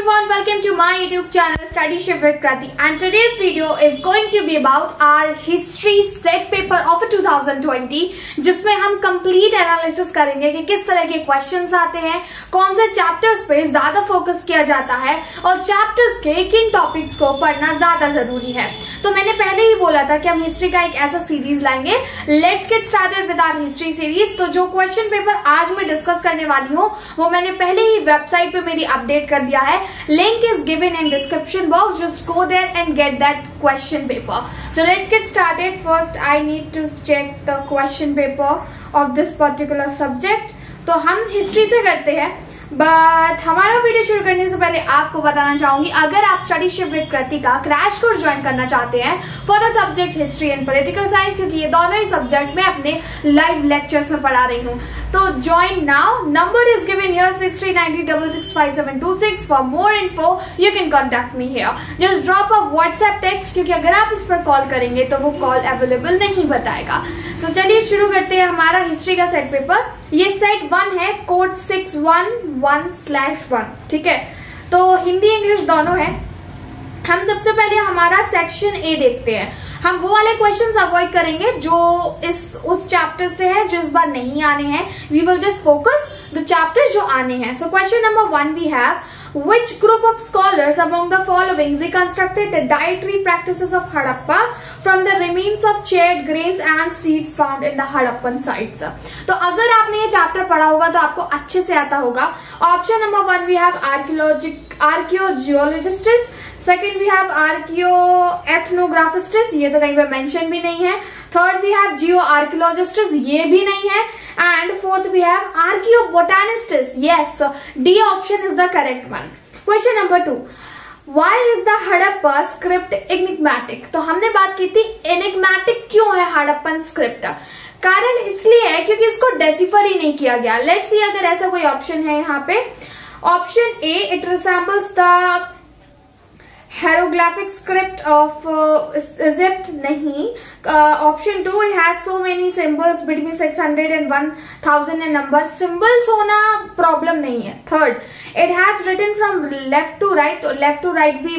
everyone, welcome to my YouTube channel Studyship with Krati, and today's video is going to be about our history set paper of 2020 जिसमें हम complete analysis करेंगे कि किस तरह के questions आते हैं, कौन से chapters पे ज्यादा focus किया जाता है और chapters के किन topics को पढ़ना ज्यादा जरूरी है। तो मैंने पहले ही बोला था कि हम history का एक ऐसा series लाएंगे। Let's get started with our history series। तो जो question paper आज मैं discuss करने वाली हूँ वो मैंने पहले ही वेबसाइट पे मेरी अपडेट कर दिया है। Link is given in description box, just go there and get that question paper. So let's get started. First I need to check the question paper of this particular subject. तो हम history से करते हैं, but हमारा video शुरू करने से पहले आपको बताना चाहूंगी, अगर आप स्टडीशिप विद कृति का क्रैश कोर्स ज्वाइन करना चाहते हैं for the subject history and political science, क्योंकि ये दोनों ही सब्जेक्ट मैं अपने लाइव लेक्चर्स में पढ़ा रही हूँ, तो join now. Number is given here 6390665726। For more info you can contact me here. Just drop a WhatsApp text, क्योंकि अगर आप इस पर कॉल करेंगे तो वो कॉल अवेलेबल नहीं बताएगा। सो चलिए शुरू करते हैं हमारा हिस्ट्री का सेट पेपर। ये सेट 1 है, कोड 611/1। ठीक है, तो हिंदी इंग्लिश दोनों है। हम सबसे पहले हमारा सेक्शन ए देखते हैं। हम वो वाले क्वेश्चंस अवॉइड करेंगे जो उस चैप्टर से है जो इस बार नहीं आने हैं। We will just focus the chapters जो आने हैं। So question number 1 we have, which group of scholars among the following reconstructed the dietary practices of Harappa from the remains of charred grains and seeds found in the Harappan sites? तो अगर आपने ये chapter पढ़ा होगा तो आपको अच्छे से आता होगा। Option number 1 we have archaeogeologists, second we have archaeoethnographists, ये तो कहीं पे मेंशन भी नहीं है। Third we have geo archaeologists, ये भी नहीं है। And fourth we have archaeobotanists. Yes, D option is the correct one. Question number 2, Why is the Harappa script enigmatic? तो हमने बात की थी एनिग्मेटिक क्यों है हड़प्पन स्क्रिप्ट। कारण इसलिए है क्योंकि इसको डेसिफर ही नहीं किया गया। लेट्स सी अगर ऐसा कोई ऑप्शन है यहाँ पे। Option A, it resembles the hieroglyphic script of Egypt, नहीं। Option 2, it has so many symbols between 600 and 1000 in number. Symbols होना प्रॉब्लम नहीं है। Third, it has written from left to right, तो लेफ्ट टू राइट भी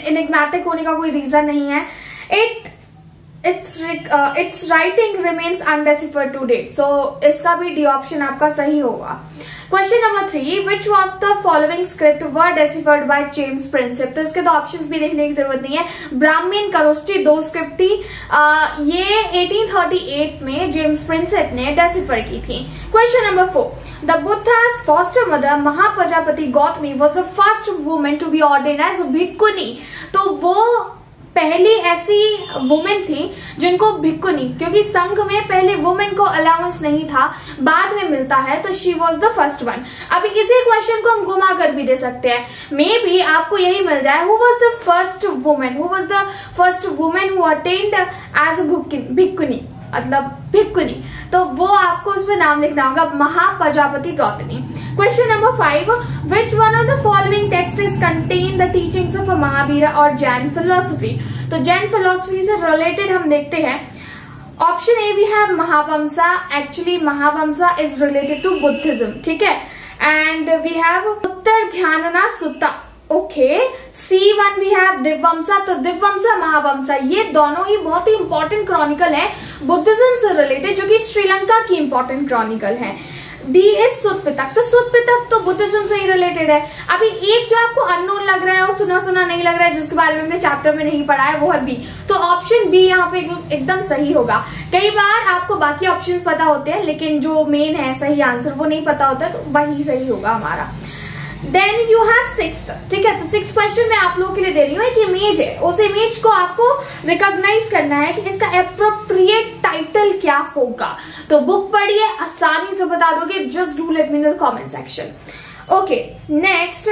enigmatic होने का कोई reason नहीं है। Its writing remains undeciphered to date, so इसका भी डी ऑप्शन आपका सही होगा। Question number 3, which of the following script were deciphered by James Prinsep? तो इसके तो ऑप्शंस भी देखने की जरूरत नहीं है। ब्राह्मीण, करोस्टी, दो स्क्रिप्ट थी। ये 1838 में जेम्स प्रिंसेप ने डेसिफर की थी। Question number 4, the Buddha's foster mother Mahaprajapati Gautami was the first woman to be ordained as bhikkhuni. तो वो पहली ऐसी वुमेन थी जिनको भिक्खुनी, क्योंकि संघ में पहले वुमेन को अलाउंस नहीं था, बाद में मिलता है, तो she was the first one. अभी इसी क्वेश्चन को हम घुमा कर भी दे सकते हैं, मे बी आपको यही मिल जाए, who was the first women who attend as bhikkhuni, मतलब भिक्खुनी, तो वो आपको उसमें नाम लिखना होगा, Mahaprajapati Gautami. Question number 5, which one of the following text is contain the teachings of Mahavir or Jain philosophy? तो जैन फिलोसफी से रिलेटेड हम देखते हैं। Option A we have Mahavamsa. Actually Mahavamsa is related to Buddhism, ठीक है। And we have Uttaradhyayana Sutta, okay. C1 we have Dipavamsa, तो दिव्यवंसा महावंसा ये दोनों ही बहुत ही इंपॉर्टेंट क्रॉनिकल है बुद्धिज्म से रिलेटेड, जो कि श्रीलंका की इंपॉर्टेंट क्रॉनिकल है। डी इज सुत्पितक, तो सुत्पितक तो बुद्धिज्म से ही रिलेटेड है। अभी एक जो आपको अननोन लग रहा है और सुना सुना नहीं लग रहा है, जिसके बारे में हमने चैप्टर में नहीं पढ़ा है, वो है बी। तो ऑप्शन बी यहाँ पे एकदम सही होगा। कई बार आपको बाकी ऑप्शंस पता होते हैं लेकिन जो मेन है सही आंसर वो नहीं पता होता, तो वही सही होगा हमारा। देन यू हैव 6th, ठीक है। तो 6th क्वेश्चन मैं आप लोगों के लिए दे रही हूँ। एक इमेज है, उस इमेज को आपको रिकॉग्नाइज करना है कि इसका एप्रोप्रिएट टाइटल क्या होगा। तो बुक पढ़िए, आसानी से बता दोगे। Just do let me know the comment section. Okay, next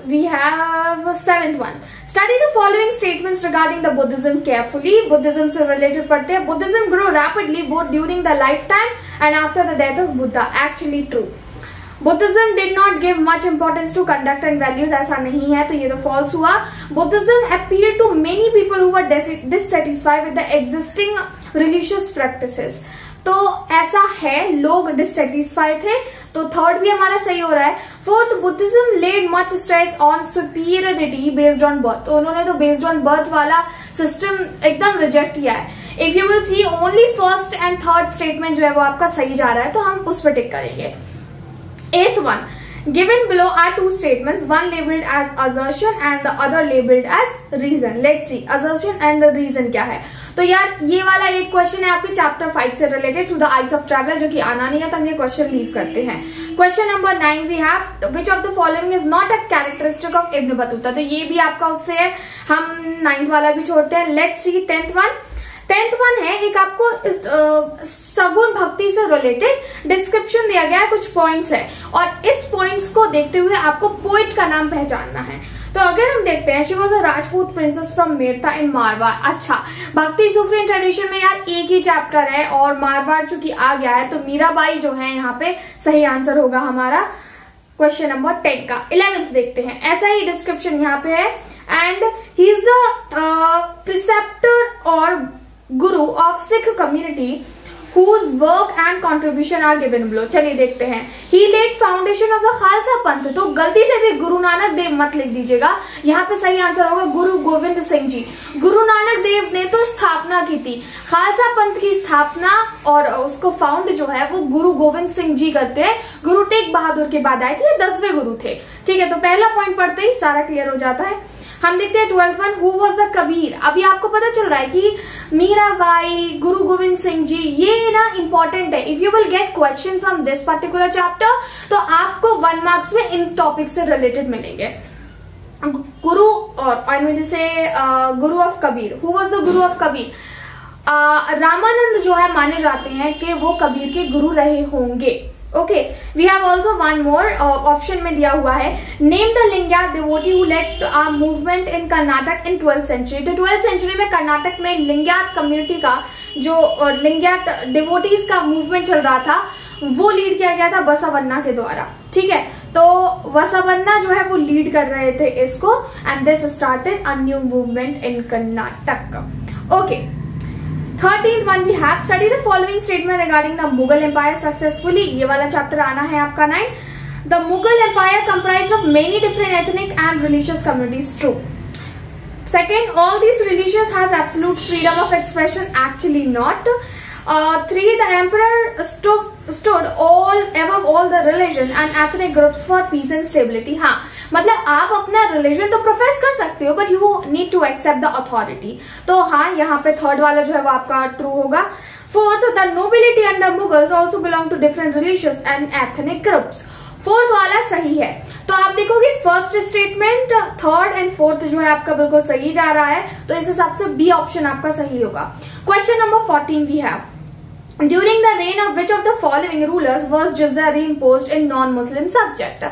we have 7th one, study the following statements regarding the Buddhism carefully. Buddhism से रिलेटेड पढ़ते हैं। Buddhism grow rapidly both during the life time and after the death of Buddha. Actually true. Buddhism did not give much importance to conduct and values, ऐसा नहीं है, तो ये तो false हुआ। Buddhism appeal to many people who were dissatisfied with the existing religious practices. तो ऐसा है, लोग डिससेटिस्फाइड थे तो थर्ड भी हमारा सही हो रहा है। Fourth, Buddhism led much stress on superiority based on birth, तो उन्होंने तो बेस्ड ऑन बर्थ वाला सिस्टम एकदम रिजेक्ट किया है। If you will see only first and third statement जो है वो आपका सही जा रहा है, तो हम उस पर टिक करेंगे। एथ one, given below are two statements, one labeled as assertion and the other labeled as reason. Let's see assertion and the reason क्या है। तो यार ये वाला एक क्वेश्चन है आपके चैप्टर 5 से related through the eyes of traveller, जो कि आना नहीं है तो हम ये क्वेश्चन लीव करते हैं। Question number 9 we have which of the following is not a characteristic of Ibn Battuta, तो ये भी आपका उससे है, हम 9th वाला भी छोड़ते हैं। Let's see 10th one. 10th one है एक आपको सगुण भक्ति से रिलेटेड डिस्क्रिप्शन दिया गया है, कुछ पॉइंट्स है और इस पॉइंट्स को देखते हुए आपको पोइट का नाम पहचानना है। तो अगर हम देखते हैं she was a Rajput princess from Merta in Marwar. अच्छा, भक्ति सूफी ट्रेडिशन में यार एक ही चैप्टर है और मारवाड़ चूंकि आ गया है तो मीराबाई जो है यहाँ पे सही आंसर होगा हमारा क्वेश्चन नंबर 10 का। 11th देखते हैं, ऐसा ही डिस्क्रिप्शन यहाँ पे है and he is the preceptor और गुरु of Sikh community whose work and contribution are given below। चलिए देखते हैं, he laid foundation of the Khalsa पंथ, तो गलती से भी गुरु नानक देव मत लिख दीजिएगा, यहाँ पे सही आंसर होगा गुरु गोविंद सिंह जी। गुरु नानक देव ने तो स्थापना की थी, खालसा पंथ की स्थापना और उसको फाउंड जो है वो गुरु गोविंद सिंह जी करते हैं। गुरु तेग बहादुर के बाद आए थे, ये 10वें गुरु थे। ठीक है, तो पहला पॉइंट पढ़ते ही सारा क्लियर हो जाता है। हम देखते हैं 12th one, who was the Kabir. अभी आपको पता चल रहा है कि मीराबाई, गुरु गोविंद सिंह जी, ये ना इंपॉर्टेंट है। If you will get question from this particular chapter तो आपको 1 मार्क्स में इन टॉपिक से रिलेटेड मिलेंगे। गुरु और आई मीन से गुरु of Kabir, who was the Guru of Kabir. Ramanand जो है माने जाते हैं कि वो कबीर के गुरु रहे होंगे। Okay, we have also one more option में दिया हुआ है, name the Lingayat devotee who led a movement in Karnataka in 12th century. तो 12th सेंचुरी में कर्नाटक में लिंगायत कम्युनिटी का जो लिंगायत डिवोटीज का मूवमेंट चल रहा था वो लीड किया गया था बसवन्ना के द्वारा। ठीक है, तो बसवन्ना जो है वो लीड कर रहे थे इसको and this started a new movement in Karnataka. Okay, 13th one we have study the following statement regarding the Mughal empire successfully. ये वाला चैप्टर आना है आपका 9। The Mughal empire comprise of many different ethnic and religious communities. True. Second, all these religions has absolute freedom of expression. Actually not. 3, the emperor stood all above all the religion and ethnic groups for peace and stability. हाँ, मतलब आप अपना religion तो profess कर सकते हो but you need to accept the authority. तो हाँ, यहाँ पे थर्ड वाला जो है वो आपका ट्रू होगा। 4th, the nobility and the Mughals also belong to different religious and ethnic groups. 4th वाला सही है। तो आप देखोगे first statement, 3rd and 4th जो है आपका बिल्कुल सही जा रहा है, तो इस हिसाब से बी ऑप्शन आपका सही होगा। Question number 14 we have, during the reign of which of the following rulers was jizya reimposed in non Muslim subject.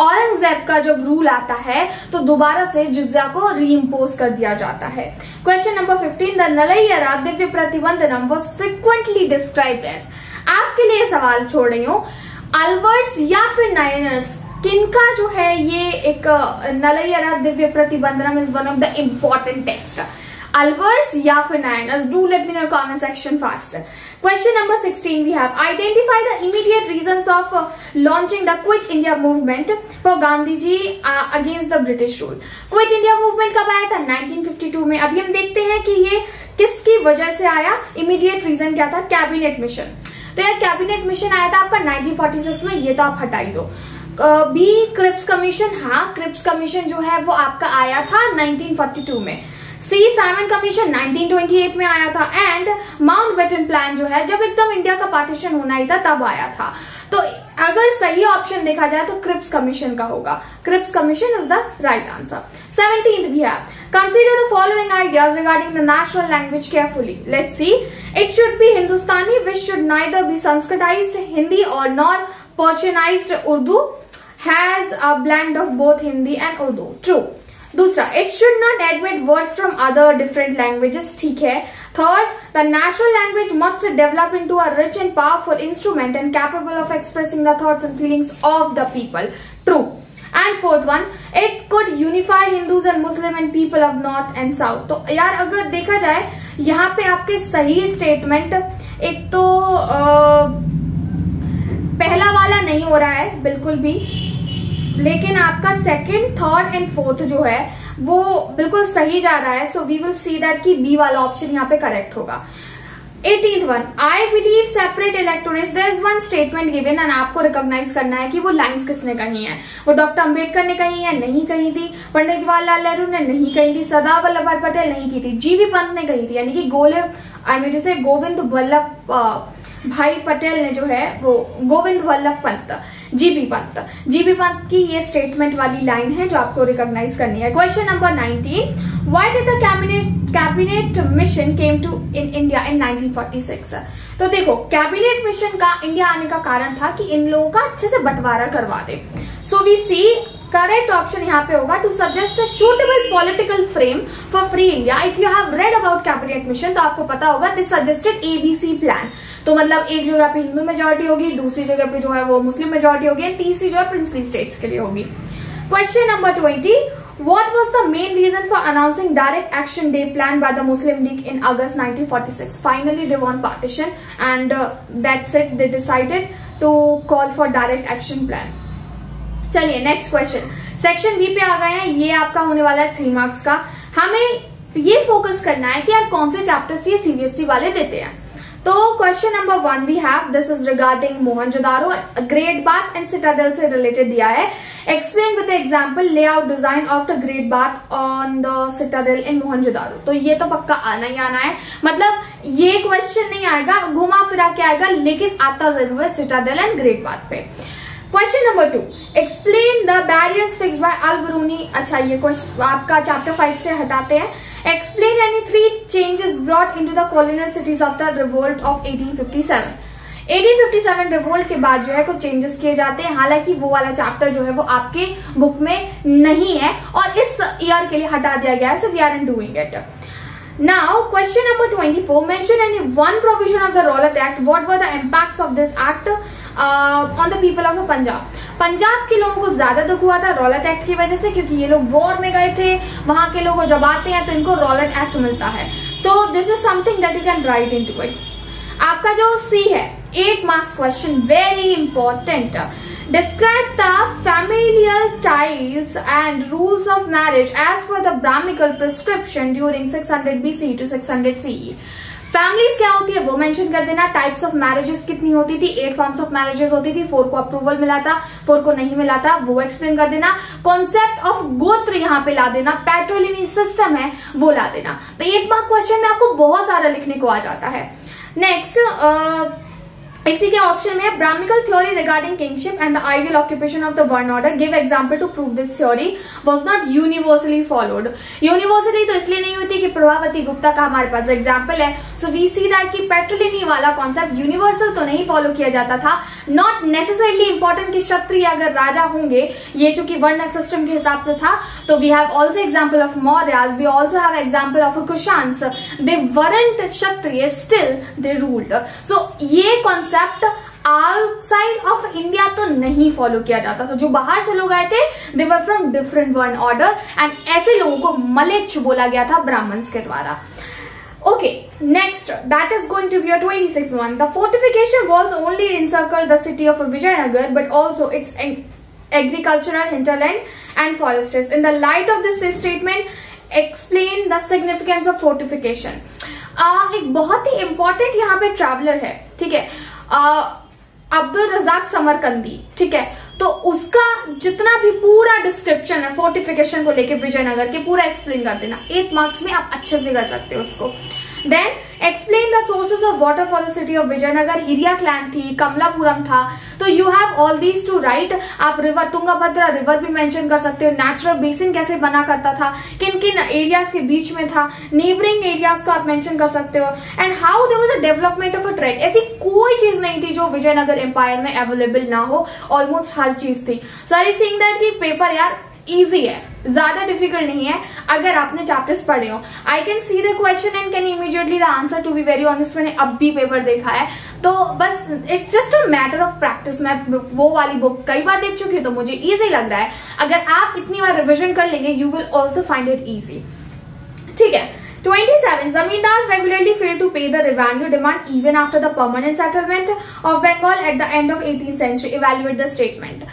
Aurangzeb का जब रूल आता है तो दोबारा से जिज़्या को रीइम्पोज कर दिया जाता है। Question number 15, the नलैयरा Divya प्रतिबंधनम was frequently described as. आपके लिए सवाल छोड़ रही हूँ, अलवर्स या फिर नायनर्स, किनका जो है ये एक Nalayira Divya Prabandham is one of the important text. Alvars या फिर Nayanars? Do let me know comment section fast. Question number 16 we have, identify the immediate reasons of launching the Quit India movement for Gandhi ji against the British rule. Quit India movement कब आया था? 1952 में। अभी हम देखते हैं कि ये किसकी वजह से आया। इमीडिएट रीजन क्या था? Cabinet mission. तो यार कैबिनेट मिशन आया था आपका 1946 में, ये तो आप हटाई दो। B, Cripps commission. हाँ, क्रिप्स कमीशन जो है वो आपका आया था 1942 में। सी, साइमन कमीशन 1928 में आया था। एंड माउंटबेटन प्लान जो है जब एकदम इंडिया का पार्टीशन होना ही था तब आया था। तो अगर सही ऑप्शन देखा जाए तो क्रिप्स कमीशन का होगा। Cripps commission is the right answer. 17th भी है, consider the following ideas regarding the national language carefully. Let's see, it should be Hindustani which should neither be Sanskritised Hindi or nor Persianised Urdu, has a blend of both Hindi and Urdu. True. दूसरा, it should not admit words from other different languages. ठीक है। Third, the national language must develop into a rich and powerful instrument and capable of expressing the thoughts and feelings of the people. True. And 4th one, it could unify Hindus and Muslim and people of north and south. तो यार अगर देखा जाए यहाँ पे आपके सही statement, एक तो पहला वाला नहीं हो रहा है बिल्कुल भी, लेकिन आपका सेकंड, थर्ड एंड फोर्थ जो है वो बिल्कुल सही जा रहा है. So we will see that कि बी वाला ऑप्शन यहाँ पे करेक्ट होगा. 18th one, I believe separate electorates. There is one statement given and आपको रिकॉग्नाइज करना है कि वो लाइंस किसने कही है. वो डॉक्टर अंबेडकर ने कही है, नहीं कही थी. पंडित जवाहरलाल नेहरू ने नहीं कही थी. सरदार वल्लभ भाई पटेल नहीं की थी. जीबी पंत ने कही थी, यानी कि गोविंद वल्लभ भाई पटेल ने जो है वो गोविंद वल्लभ पंत, जीबी पंत की ये स्टेटमेंट वाली लाइन है जो आपको रिकॉग्नाइज करनी है. Question number 19, why did the cabinet mission came to in India in 1946. तो देखो, कैबिनेट मिशन का इंडिया आने का कारण था कि इन लोगों का अच्छे से बंटवारा करवा दे. So we see correct option यहाँ पे होगा to suggest a suitable political frame for free India. If you have read about cabinet mission तो आपको पता होगा दिस सजेस्टेड ABC प्लान. तो मतलब एक जगह पे हिंदू मेजोरिटी होगी, दूसरी जगह पे जो है वो मुस्लिम मेजोरिटी होगी, तीसरी जो है प्रिंसली स्टेट्स के लिए होगी. Question number 20, what was the main reason for announcing direct action day planned by the Muslim League in August 1946? Finally they won partition and that's it, they decided to call for direct action plan. चलिए next question, section B पे आ गए हैं. ये आपका होने वाला है 3 marks का. हमें ये फोकस करना है कि यार कौन से चैप्टर्स ये CBSE वाले देते हैं. तो question number 1 we have, this is regarding Mohenjodaro, great bath and citadel से रिलेटेड दिया है. Explain with example layout design of the great bath on the citadel in Mohenjodaro. तो ये तो पक्का आना ही आना है, मतलब ये क्वेश्चन नहीं आएगा, घुमा फिरा के आएगा, लेकिन आता जरूर है सिटाडेल एंड ग्रेट बाथ पे. Question number 2, explain the barriers fixed by Al-Biruni. अच्छा, ये क्वेश्चन आपका चैप्टर 5 से हटाते हैं. Explain any 3 changes brought into the colonial cities of the revolt of 1857. 1857 revolt के बाद जो है कुछ चेंजेस किए जाते हैं. हालांकि वो वाला चैप्टर जो है वो आपके बुक में नहीं है और इस ईयर के लिए हटा दिया गया है. So we are in doing it. Now, question number 24. Mention any one provision of the Rowlatt Act. What were the impacts of this act on the people of Punjab? Punjab के लोगों को ज्यादा दुख हुआ था रॉलेट एक्ट की वजह से, क्योंकि ये लोग वॉर में गए थे. वहां के लोग जब आते हैं तो इनको रॉलेट एक्ट मिलता है. तो this is something that you can write into it. आपका जो C है 8 marks question, very important. Describe the familial ties and rules of marriage as per the Brahmical prescription during 600 BC to 600 CE. Families क्या होती है वो mention कर देना. Types of marriages कितनी होती थी, 8 फॉर्म्स ऑफ मैरिजेस होती थी. 4 को अप्रूवल मिला था, 4 को नहीं मिला था, वो एक्सप्लेन कर देना. कॉन्सेप्ट ऑफ गोत्र यहाँ पे ला देना. पैट्रोलिनी सिस्टम है वो ला देना. तो 8 मार्क क्वेश्चन में आपको बहुत सारा लिखने को आ जाता है. नेक्स्ट इसी के ऑप्शन में brahmanical theory regarding kingship and the ideal occupation of the varna order. Give example to prove this theory was not universally followed. Universally तो इसलिए नहीं हुई थी कि प्रभावती गुप्ता का हमारे पास एग्जांपल है. सो वी सी दैट कि पैट्रिलिनी वाला कॉन्सेप्ट यूनिवर्सल तो नहीं फॉलो किया जाता था. नॉट नेसेसरली इंपॉर्टेंट कि क्षत्रिय अगर राजा होंगे, ये चूंकि वर्ण सिस्टम के हिसाब से था. तो we have also example of Mauryas, we also have example of Kushans. They weren't Kshatriya, still they ruled. So ये कॉन्सेप्ट आउटसाइड ऑफ इंडिया तो नहीं फॉलो किया जाता था. जो बाहर से लोग आए थे दे वर फ्रॉम डिफरेंट वर्ण ऑर्डर एंड ऐसे लोगों को मलेच्छ बोला गया था ब्राह्मण्स के द्वारा. Okay, next, that is going to be a 26th one. The fortification walls only encircle the city of Vijayanagar, but also its agricultural hinterland and forests. In the light of this statement, explain the significance of fortification. एक बहुत ही important यहाँ पे traveller है, ठीक है, Abdul Razzaq Samarqandi, ठीक है. तो उसका जितना भी पूरा डिस्क्रिप्शन है फोर्टिफिकेशन को लेके विजयनगर के, पूरा एक्सप्लेन कर देना. 8 मार्क्स में आप अच्छे से कर सकते हो उसको. Then explain the sources of water for the city of Vijayanagar. Hiriya क्लैन थी, कमलापुरम था. तो you have all these to write. आप रिवर तुंगभद्रा रिवर भी मेंशन कर सकते हो. नेचुरल बेसिन कैसे बना करता था, किन किन एरियाज के बीच में था, नेबरिंग एरियाज को आप मेंशन कर सकते हो. And how there was a development of a trade. ऐसी कोई चीज नहीं थी जो विजयनगर एम्पायर में अवेलेबल ना हो. ऑलमोस्ट हर चीज थी. सो आई सीइंग दैट कि पेपर यार इजी है, ज्यादा डिफिकल्ट नहीं है अगर आपने चैप्टर्स पढ़े हो. I can see the question and can immediately the answer. To be very honest, मैंने अब भी पेपर देखा है, तो बस it's just a matter of practice. मैं वो वाली बुक कई बार देख चुकी हूँ तो मुझे इजी लग रहा है. अगर आप इतनी बार रिविजन कर लेंगे you will also find it easy. ठीक है, 27. Zamindars regularly failed to pay the revenue demand even after the permanent settlement of Bengal at the end of 18th century. Evaluate the statement.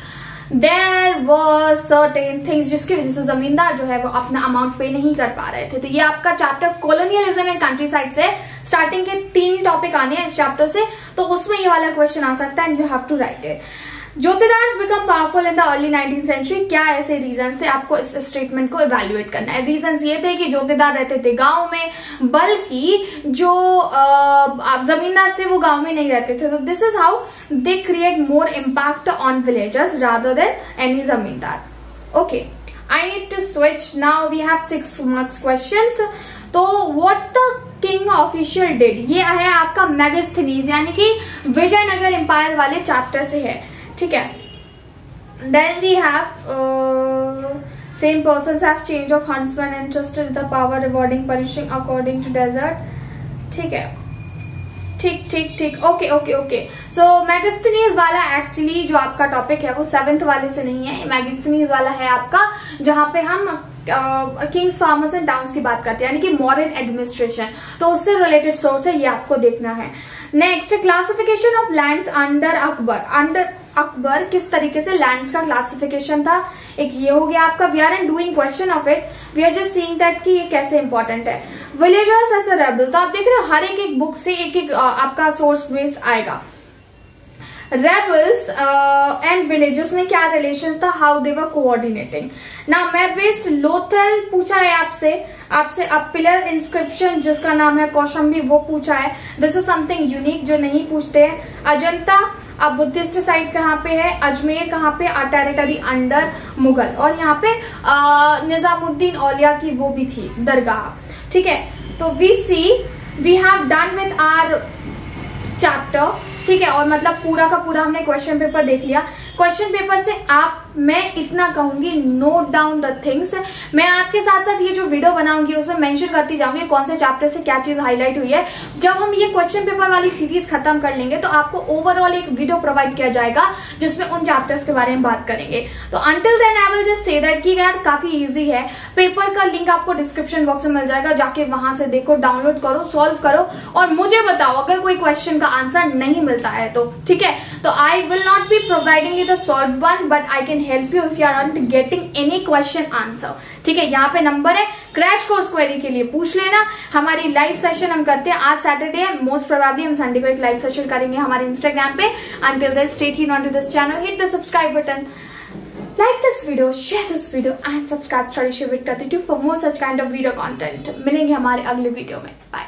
There were certain things जिसकी वजह से जमींदार जो है वो अपना अमाउंट पे नहीं कर पा रहे थे. तो ये आपका chapter colonialism and country side से स्टार्टिंग के 3 टॉपिक आने हैं इस चैप्टर से, तो उसमें ये वाला क्वेश्चन आ सकता है and you have to write it. Jotedars become powerful in the early 19th century. क्या ऐसे रीजन थे, आपको इस स्टेटमेंट को इवेल्युएट करना है. रीजन ये थे कि ज्योतिदार रहते थे गांव में, बल्कि जो जमींदार थे वो गांव में नहीं रहते थे. तो this is how they create more impact on villagers rather than any zamindar. Okay, I need to switch. Now we have 6 marks questions. तो what's the king official did, ये है आपका मेगास्थनीज यानी कि विजयनगर एम्पायर वाले चैप्टर से है. ठीक है. Then we have same persons have change of huntsman interested the power rewarding punishing according to desert. ठीक है, ठीक ठीक ठीक. Okay okay okay. So Megasthenes वाला एक्चुअली जो आपका टॉपिक है वो 7th वाले से नहीं है. मेगास्थनीज वाला है आपका जहां पे हम किंग्स, फार्मर्स एंड टाउन्स की बात करते हैं यानी कि मॉडर्न एडमिनिस्ट्रेशन, तो उससे रिलेटेड सोर्स है, ये आपको देखना है. Next, classification of lands under Akbar. Under Akbar किस तरीके से लैंड्स का क्लासिफिकेशन था, एक ये हो गया आपका. We are and doing question of it, we are just seeing that कि ये कैसे इंपॉर्टेंट है. विलेजर्स एज अ रेबल, तो आप देख रहे हो हर एक बुक से एक आपका सोर्स बेस्ड आएगा. रेबल्स एंड विलेजेस में क्या रिलेशन था, हाउ दे वर कोऑर्डिनेटिंग. ना मैप बेस्ड लोथल पूछा है आपसे अब पिलर इंस्क्रिप्शन जिसका नाम है कौशंबी वो पूछा है. दिस इज समथिंग यूनिक जो नहीं पूछते हैं. अजंता अब बुद्धिस्ट साइट कहाँ पे है, अजमेर कहाँ पे, टेरिटरी अंडर मुगल, और यहाँ पे निजामुद्दीन औलिया की वो भी थी दरगाह. ठीक है. तो we have done with our chapter. ठीक है, और मतलब पूरा का पूरा हमने क्वेश्चन पेपर देख लिया. क्वेश्चन पेपर से मैं इतना कहूंगी, नोट डाउन द थिंग्स. मैं आपके साथ साथ ये जो वीडियो बनाऊंगी उसमें मेंशन करती जाऊंगी कौन से चैप्टर से क्या चीज हाईलाइट हुई है. जब हम ये क्वेश्चन पेपर वाली सीरीज खत्म कर लेंगे तो आपको ओवरऑल एक वीडियो प्रोवाइड किया जाएगा जिसमें उन चैप्टर्स के बारे में बात करेंगे. तो until then I will just say that कि यार काफी इजी है. पेपर का लिंक आपको डिस्क्रिप्शन बॉक्स में मिल जाएगा, जाके वहां से देखो, डाउनलोड करो, सॉल्व करो और मुझे बताओ अगर कोई क्वेश्चन का आंसर नहीं मिलता है तो. ठीक है, तो I will not be providing you the solve one, but I can help you if you are not getting any question answer. ठीक है, यहाँ पे नंबर है, क्रैश कोर्स क्वेरी के लिए पूछ लेना. हमारी लाइव सेशन हम करते हैं, आज सैटरडे है, मोस्ट प्रोबेबली हम संडे को एक लाइव सेशन करेंगे हमारे इंस्टाग्राम पे. Until then stay tuned on to this channel, hit the subscribe button, like this video, share this video and subscribe Studyship with Krati for more such kind of video content. मिलेंगे हमारे अगले video में. Bye.